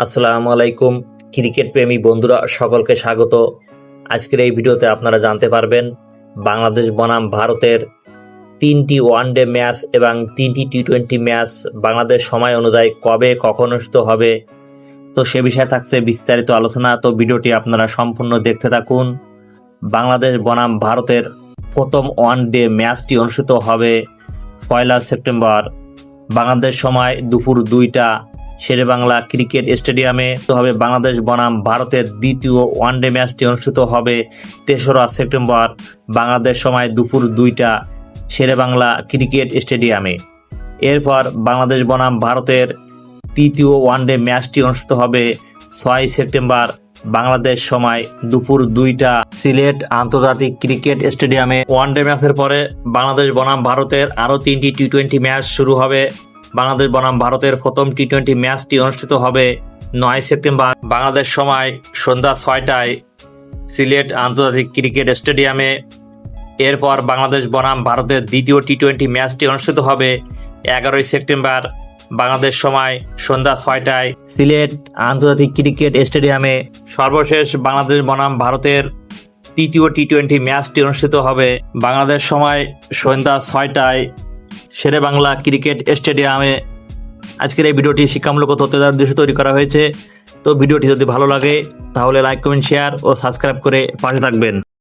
আসসালামু আলাইকুম ক্রিকেট প্রেমী বন্ধুরা, সকলকে স্বাগত। আজকের এই ভিডিওতে আপনারা জানতে পারবেন বাংলাদেশ বনাম ভারতের 3টি ওয়ানডে ম্যাচ এবং 3টি টি-20 ম্যাচ বাংলাদেশ সময় অনুযায়ী কবে কখন অনুষ্ঠিত হবে। তো সে বিষয়ে থাকছে বিস্তারিত আলোচনা। তো ভিডিওটি আপনারা সম্পূর্ণ দেখতে থাকুন। বাংলাদেশ বনাম ভারতের প্রথম ওয়ানডে ম্যাচটি অনুষ্ঠিত হবে 1 সেপ্টেম্বর বাংলাদেশ সময় দুপুর 2টা শেরেবাংলা ক্রিকেট স্টেডিয়ামে। তো হবে বাংলাদেশ বনাম ভারতের দ্বিতীয় ওয়ানডে ম্যাচটি অনুষ্ঠিত হবে 3রা সেপ্টেম্বর বাংলাদেশ সময় দুপুর 2টা শেরেবাংলা ক্রিকেট স্টেডিয়ামে। এরপর বাংলাদেশ বনাম ভারতের তৃতীয় ওয়ানডে ম্যাচটি অনুষ্ঠিত হবে 6 সেপ্টেম্বর বাংলাদেশ সময় দুপুর 2টা সিলেট আন্তর্জাতিক ক্রিকেট স্টেডিয়ামে। ওয়ানডে ম্যাচের পরে বাংলাদেশ বনাম ভারতের আরও 3টি টি-20 ম্যাচ শুরু হবে। বাংলাদেশ বনাম ভারতের প্রথম টি-20 ম্যাচটি অনুষ্ঠিত হবে 9 সেপ্টেম্বর বাংলাদেশ সময় সন্ধ্যা 6টায় সিলেট আন্তর্জাতিক ক্রিকেট স্টেডিয়ামে। এরপর বাংলাদেশ বনাম ভারতের দ্বিতীয় টি-20 ম্যাচটি অনুষ্ঠিত হবে 11 সেপ্টেম্বর বাংলাদেশ সময় সন্ধ্যা 6টায় সিলেট আন্তর্জাতিক ক্রিকেট স্টেডিয়ামে। সর্বশেষ বাংলাদেশ বনাম ভারতের তৃতীয় টি-20 ম্যাচটি অনুষ্ঠিত হবে বাংলাদেশ সময় সন্ধ্যা 6টায় শেরেবাংলা ক্রিকেট স্টেডিয়ামে। আজকের এই ভিডিওটি শিক্ষামূলক ও তথ্যের উদ্দেশ্যে তৈরি করা হয়েছে। তো ভিডিওটি যদি ভালো লাগে তাহলে লাইক, কমেন্ট, শেয়ার ও সাবস্ক্রাইব করে পাশে থাকবেন।